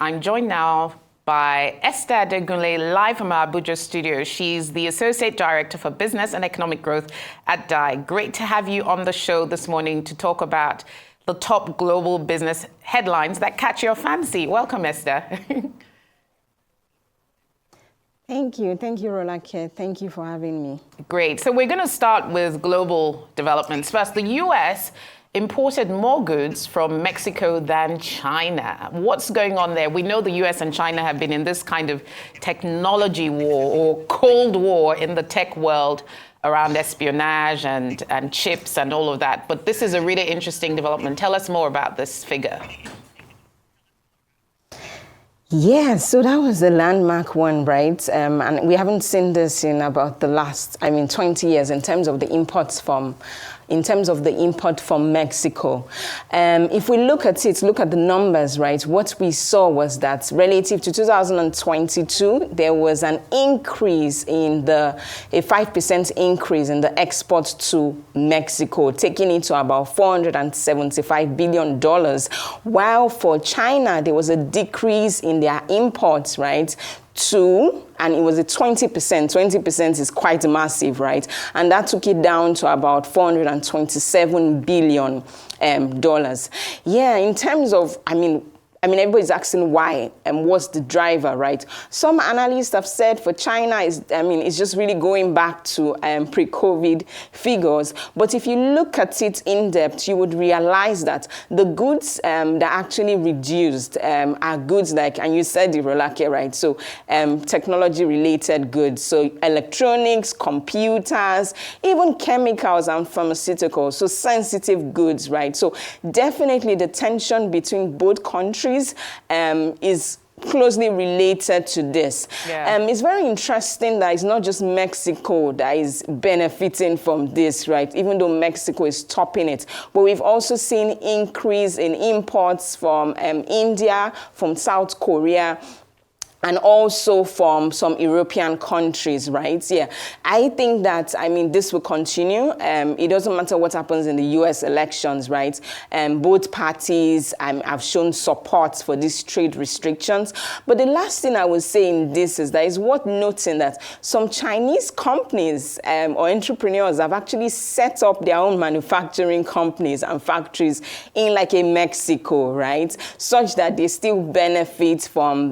I'm joined now by Esther Adegunle, live from our Abuja studio. She's the Associate Director for Business and Economic Growth at DAI. Great to have you on the show this morning to talk about the top global business headlines that catch your fancy. Welcome, Esther. Thank you, Rolake. Thank you for having me. Great. So we're going to start with global developments. First, the U.S. imported more goods from Mexico than China. What's going on there? We know the US and China have been in this kind of technology war or cold war in the tech world around espionage and chips and all of that. But this is a really interesting development. Tell us more about this figure. Yeah, so that was a landmark one, right? And we haven't seen this in about the last, 20 years in terms of the imports from import from Mexico. If we look at the numbers, right, what we saw was that relative to 2022, there was an increase a 5% increase in the exports to Mexico, taking it to about $475 billion, while for China, there was a decrease in their imports, right, and it was a 20%. 20% is quite massive, right? And that took it down to about $427 billion. Yeah, in terms of, everybody's asking why and what's the driver, right? Some analysts have said for China, it's just really going back to pre-COVID figures. But if you look at it in depth, you would realize that the goods that actually reduced are goods like, and you said it, Rolake, right? So technology-related goods, so electronics, computers, even chemicals and pharmaceuticals, so sensitive goods, right? So definitely the tension between both countries is closely related to this. Yeah. It's very interesting that it's not just Mexico that is benefiting from this, right? Even though Mexico is topping it. But we've also seen increase in imports from India, from South Korea, and also from some European countries, right? Yeah, I think that, this will continue. It doesn't matter what happens in the US elections, right? Both parties have shown support for these trade restrictions. But the last thing I would say in this is that it's worth noting that some Chinese companies or entrepreneurs have actually set up their own manufacturing companies and factories in like a Mexico, right? Such that they still benefit from,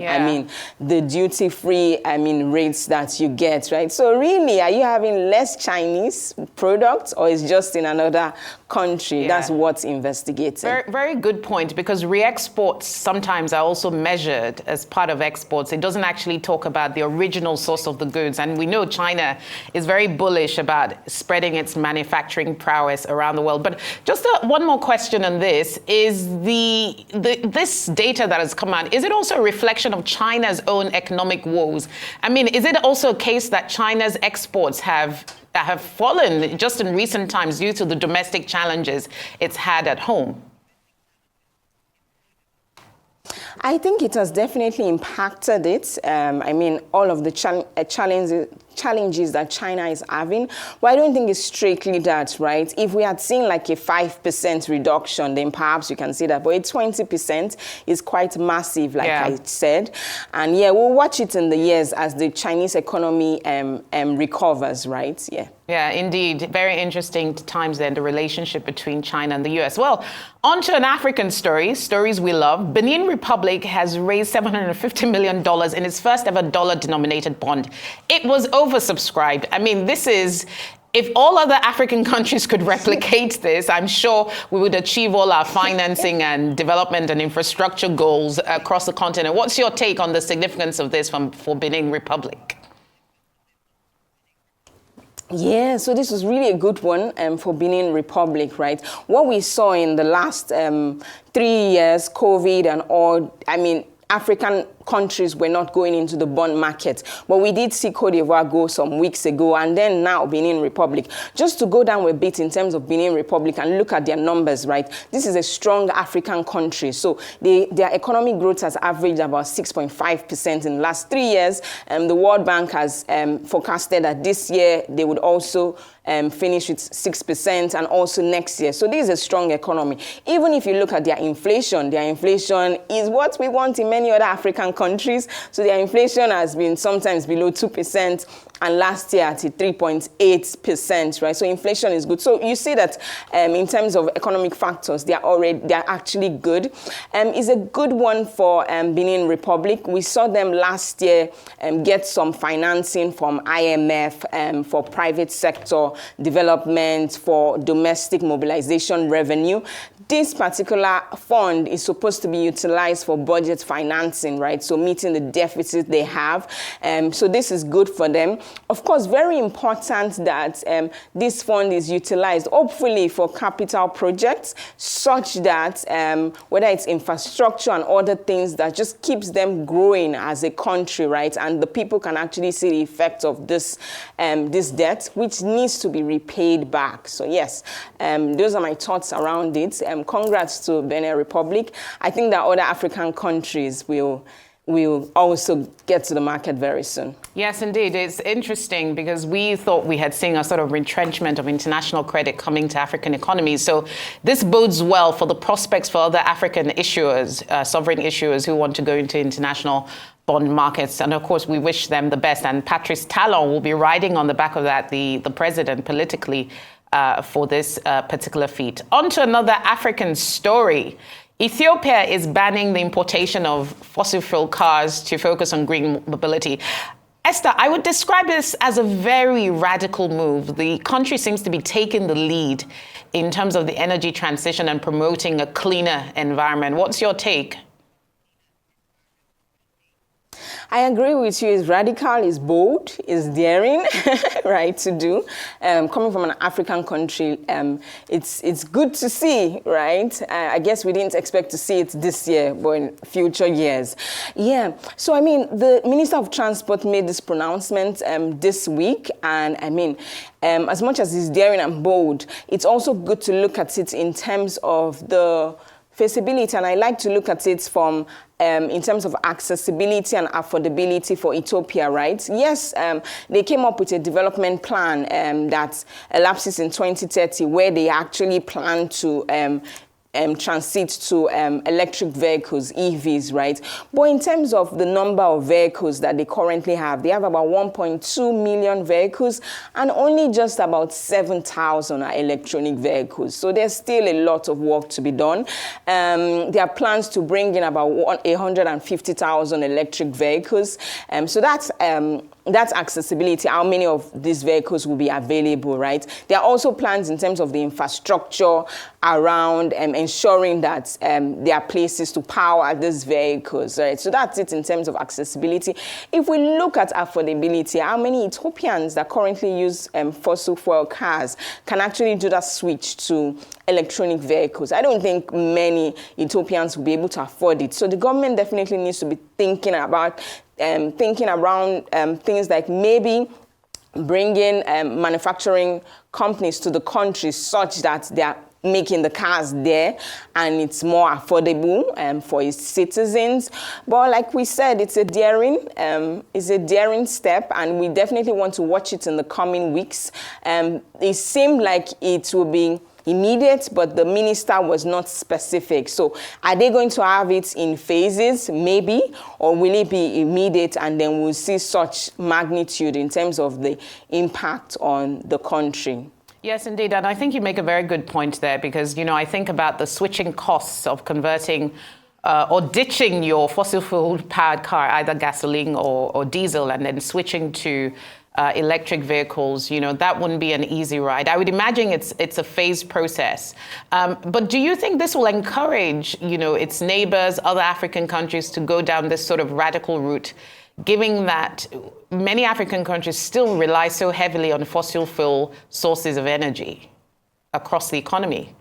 the duty-free, rates that you get, right? So really, are you having less Chinese products or is just in another country? Yeah. That's what's investigated. Very, very good point, because re-exports sometimes are also measured as part of exports. It doesn't actually talk about the original source of the goods. And we know China is very bullish about spreading its manufacturing prowess around the world. But just one more question on this. Is this data that has come out, is it also a reflection of China's own economic woes? Is it also a case that China's exports have fallen just in recent times due to the domestic challenges it's had at home? I think it has definitely impacted it. All of the challenges that China is having. But I don't think it's strictly that, right? If we had seen like a 5% reduction, then perhaps you can see that. But a 20% is quite massive, like I said. And yeah, we'll watch it in the years as the Chinese economy recovers, right? Yeah. Yeah, indeed. Very interesting times then, the relationship between China and the US. Well, on to an African story, stories we love. Benin Republic has raised $750 million in its first ever dollar-denominated bond. It was oversubscribed. This is, if all other African countries could replicate this, I'm sure we would achieve all our financing and development and infrastructure goals across the continent. What's your take on the significance of this for Benin Republic? Yeah, so this was really a good one for Benin Republic, right? What we saw in the last 3 years, COVID and all, African countries were not going into the bond market. But we did see Cote d'Ivoire go some weeks ago, and then now Benin Republic. Just to go down a bit in terms of Benin Republic and look at their numbers, right? This is a strong African country. So their economic growth has averaged about 6.5% in the last 3 years. The World Bank has forecasted that this year they would also finish with 6% and also next year. So this is a strong economy. Even if you look at their inflation is what we want in many other African countries. So their inflation has been sometimes below 2%, and last year at 3.8%, right? So inflation is good. So you see that in terms of economic factors, they're actually good. It's a good one for Benin Republic. We saw them last year get some financing from IMF for private sector development, for domestic mobilization revenue. This particular fund is supposed to be utilized for budget financing, right? So meeting the deficit they have. So this is good for them. Of course, very important that this fund is utilized, hopefully for capital projects, such that whether it's infrastructure and other things that just keeps them growing as a country, right? And the people can actually see the effect of this debt, which needs to be repaid back. So yes, those are my thoughts around it. Congrats to Benin Republic. I think that other African countries will also get to the market very soon. Yes, indeed. It's interesting because we thought we had seen a sort of retrenchment of international credit coming to African economies. So this bodes well for the prospects for other African issuers, sovereign issuers who want to go into international bond markets. And of course, we wish them the best. And Patrice Talon will be riding on the back of that, the president politically, for this particular feat. On to another African story. Ethiopia is banning the importation of fossil fuel cars to focus on green mobility. Esther, I would describe this as a very radical move. The country seems to be taking the lead in terms of the energy transition and promoting a cleaner environment. What's your take? I agree with you. It's radical, it's bold, it's daring, right, to do. Coming from an African country, it's good to see, right? I guess we didn't expect to see it this year, but in future years. Yeah, so I mean, the Minister of Transport made this pronouncement this week, and I mean, as much as it's daring and bold, it's also good to look at it in terms of the feasibility, and I like to look at it from in terms of accessibility and affordability for Ethiopia, right? Yes, they came up with a development plan that elapses in 2030, where they actually plan to transit to electric vehicles, EVs, right? But in terms of the number of vehicles that they currently have, they have about 1.2 million vehicles, and only just about 7,000 are electronic vehicles. So there's still a lot of work to be done. There are plans to bring in about 150,000 electric vehicles. So that's accessibility, how many of these vehicles will be available, right? There are also plans in terms of the infrastructure around ensuring that there are places to power these vehicles, right? So that's it in terms of accessibility. If we look at affordability, how many Ethiopians that currently use fossil fuel cars can actually do that switch to electronic vehicles? I don't think many Ethiopians will be able to afford it. So the government definitely needs to be thinking around things like maybe bringing manufacturing companies to the country such that they are making the cars there and it's more affordable for its citizens. But like we said, it's a daring step, and we definitely want to watch it in the coming weeks. It seemed like it will be immediate, but the minister was not specific. So are they going to have it in phases, maybe, or will it be immediate and then we'll see such magnitude in terms of the impact on the country? Yes, indeed. And I think you make a very good point there because, you know, I think about the switching costs of converting or ditching your fossil fuel powered car, either gasoline or diesel, and then switching to electric vehicles. You know, that wouldn't be an easy ride. I would imagine it's a phased process. But do you think this will encourage, you know, its neighbors, other African countries to go down this sort of radical route, given that many African countries still rely so heavily on fossil fuel sources of energy across the economy?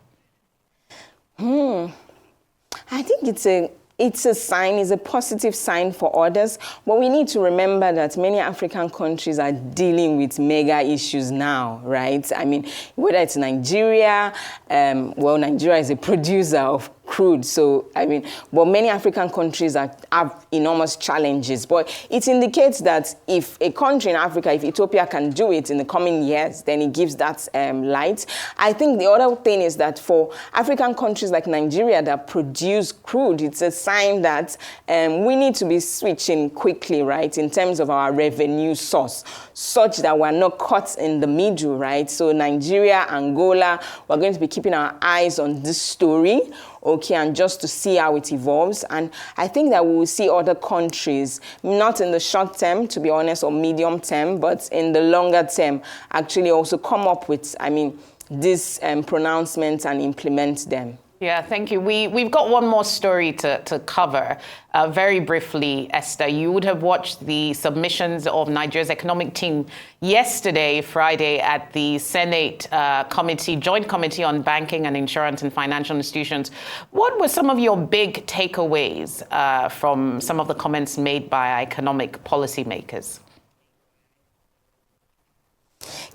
I think it's a it's a sign, it's a positive sign for others. But we need to remember that many African countries are dealing with mega issues now, right? I mean, whether it's Nigeria, well, Nigeria is a producer of crude. So, I mean, but many African countries have enormous challenges. But it indicates that if a country in Africa, if Ethiopia can do it in the coming years, then it gives that light. I think the other thing is that for African countries like Nigeria that produce crude, it's a sign that we need to be switching quickly, right, in terms of our revenue source, such that we're not caught in the middle, right? So Nigeria, Angola, we're going to be keeping our eyes on this story, okay, and just to see how it evolves. And I think that we will see other countries, not in the short term, to be honest, or medium term, but in the longer term, actually also come up with, I mean, these pronouncements and implement them. Yeah, thank you. We've got one more story to cover. Very briefly, Esther, you would have watched the submissions of Nigeria's economic team yesterday, Friday, at the Senate Joint Committee on Banking and Insurance and Financial Institutions. What were some of your big takeaways from some of the comments made by economic policymakers?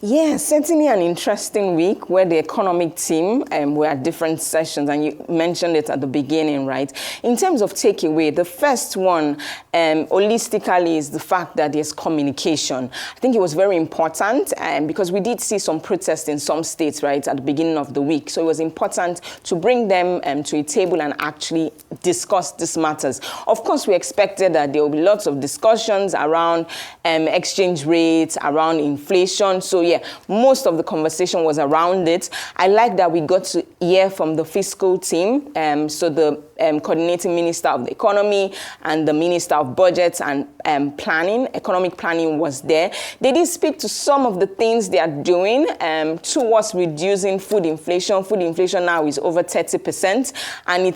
Yeah, certainly an interesting week where the economic team were at different sessions, and you mentioned it at the beginning, right? In terms of takeaway, the first one, holistically, is the fact that there's communication. I think it was very important because we did see some protests in some states, right, at the beginning of the week. So it was important to bring them to a table and actually discuss these matters. Of course, we expected that there will be lots of discussions around exchange rates, around inflation. So yeah, most of the conversation was around it. I like that we got to hear from the fiscal team, so the coordinating minister of the economy and the minister of budgets and planning, economic planning was there. They did speak to some of the things they are doing towards reducing food inflation. Food inflation now is over 30%, and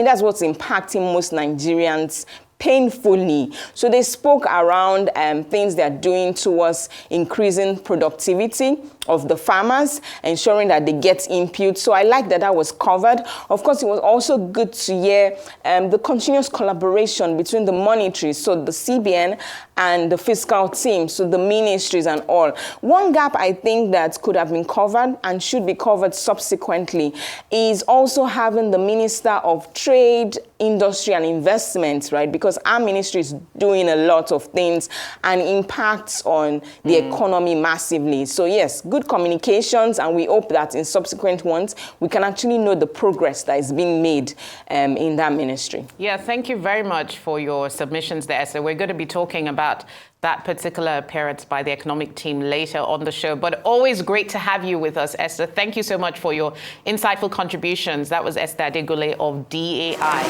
that's what's impacting most Nigerians painfully. So they spoke around things they're doing towards increasing productivity of the farmers, ensuring that they get input. So I like that was covered. Of course, it was also good to hear the continuous collaboration between the monetary, so the CBN, and the fiscal team, so the ministries and all. One gap I think that could have been covered and should be covered subsequently is also having the Minister of Trade, Industry and Investment, right? Because our ministry is doing a lot of things and impacts on the economy massively. So yes, good communications, and we hope that in subsequent ones, we can actually know the progress that is being made in that ministry. Yeah, thank you very much for your submissions there. So we're going to be talking about that particular appearance by the economic team later on the show. But always great to have you with us, Esther. Thank you so much for your insightful contributions. That was Esther Adegunle of DAI.